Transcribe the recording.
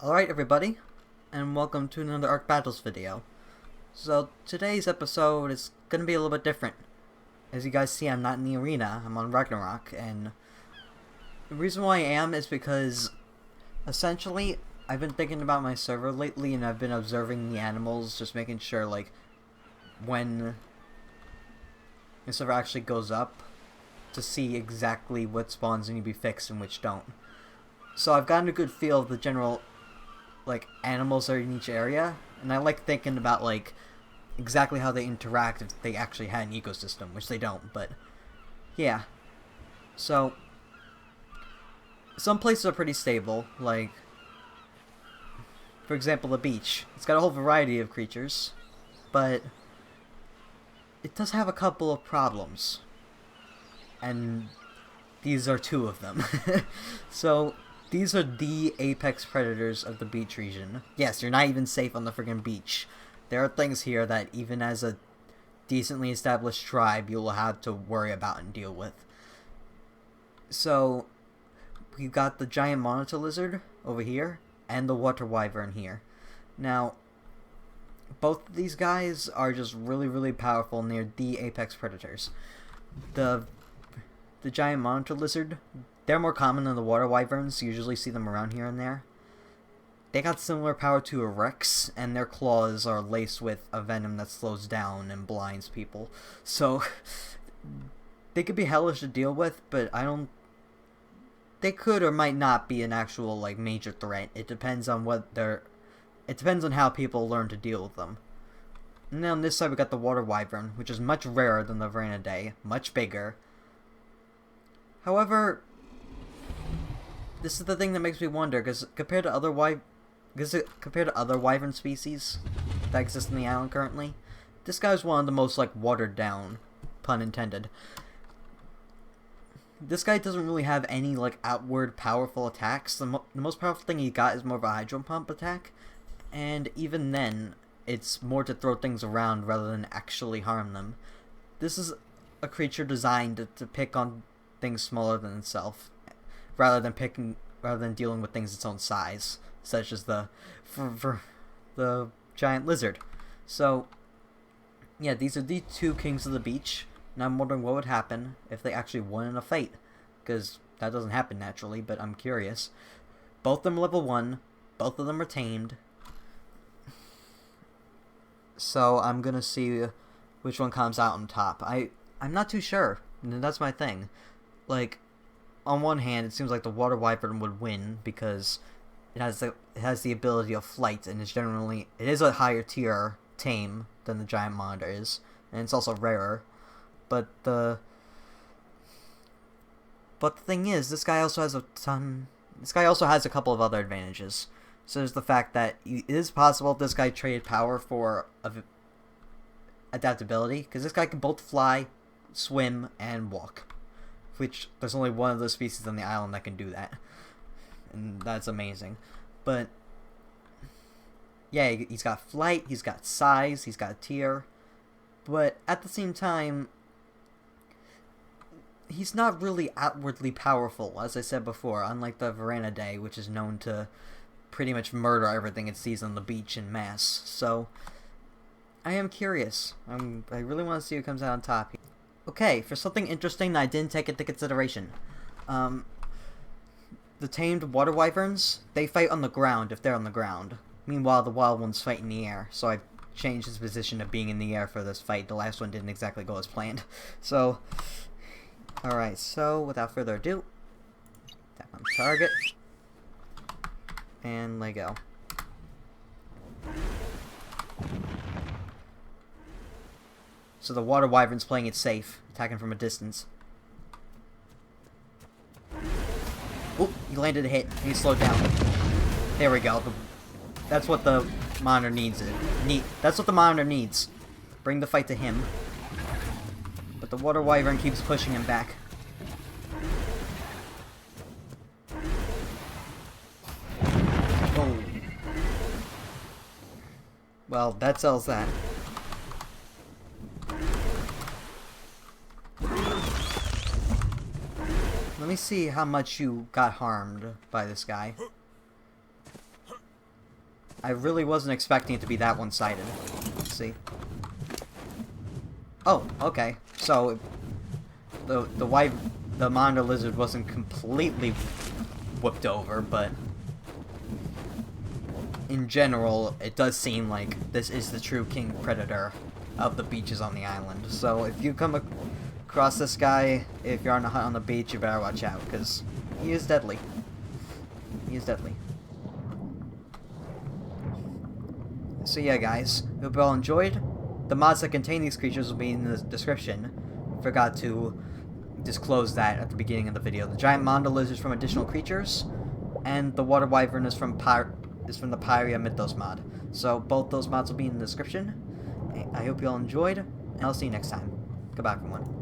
Alright everybody, and welcome to another ARK Battles video. So today's episode is going to be a little bit different. As you guys see, I'm not in the arena, I'm on Ragnarok, and the reason why I am is because essentially I've been thinking about my server lately and I've been observing the animals, just making sure like when the server actually goes up to see exactly what spawns need to be fixed and which don't. So I've gotten a good feel of the general like animals are in each area, and I like thinking about like exactly how they interact if they actually had an ecosystem, which they don't, but yeah. So some places are pretty stable, like for example the beach. It's got a whole variety of creatures, but it does have a couple of problems, and these are two of them. So these are the apex predators of the beach region. Yes, you're not even safe on the friggin' beach. There are things here that even as a decently established tribe you'll have to worry about and deal with. So we've got the giant monitor lizard over here and the water wyvern here. Now both of these guys are just really powerful and they're the apex predators. The giant monitor lizard, they're more common than the water wyverns. You usually see them around here and there. They got similar power to a Rex, and their claws are laced with a venom that slows down and blinds people. So they could be hellish to deal with, but they could or might not be an actual like major threat. It depends on it depends on how people learn to deal with them. And then on this side we got the water wyvern, which is much rarer than the Varanidae, much bigger. However, this is the thing that makes me wonder, because compared to other wyvern species that exist in the island currently, this guy's one of the most like watered down, pun intended. This guy doesn't really have any like outward powerful attacks. The most powerful thing he got is more of a hydro pump attack, and even then, it's more to throw things around rather than actually harm them. This is a creature designed to pick on things smaller than itself, rather than dealing with things its own size, such as the giant lizard. So yeah, these are the two kings of the beach, and I'm wondering what would happen if they actually won in a fight, because that doesn't happen naturally, but I'm curious. Both of them are level 1, both of them are tamed, so I'm gonna see which one comes out on top. I'm not too sure, and that's my thing. Like, on one hand, it seems like the water wyvern would win because it has the ability of flight, and it is a higher tier tame than the giant monitor is, and it's also rarer. But the thing is, this guy also has a couple of other advantages. So there's the fact that it is possible if this guy traded power for adaptability, because this guy can both fly, swim, and walk. Which, there's only one of those species on the island that can do that. And that's amazing. But yeah, he's got flight, he's got size, he's got tier. But at the same time, he's not really outwardly powerful, as I said before, unlike the Varanidae, which is known to pretty much murder everything it sees on the beach in mass. So I am curious. I really want to see who comes out on top here. Okay, for something interesting that I didn't take into consideration. The tamed water wyverns, they fight on the ground if they're on the ground. Meanwhile, the wild ones fight in the air, so I've changed his position to being in the air for this fight. The last one didn't exactly go as planned. So, alright, so without further ado, tap on target, and let go. So the water wyvern's playing it safe, attacking from a distance. Oop, he landed a hit. He slowed down. There we go. That's what the monitor needs. That's what the monitor needs. Bring the fight to him. But the water wyvern keeps pushing him back. Oh. Well, that sells that. Let me see how much you got harmed by this guy. I really wasn't expecting it to be that one-sided. Let's see. Oh, okay. So the monitor lizard wasn't completely whooped over, but in general, it does seem like this is the true king predator of the beaches on the island. So if you come across this guy, if you're on a hunt on the beach, you better watch out, because he is deadly. He is deadly. So yeah, guys, hope you all enjoyed. The mods that contain these creatures will be in the description. Forgot to disclose that at the beginning of the video. The giant monitor lizard is from additional creatures, and the water wyvern is from the Pyria Mythos mod. So both those mods will be in the description. I hope you all enjoyed, and I'll see you next time. Goodbye, everyone.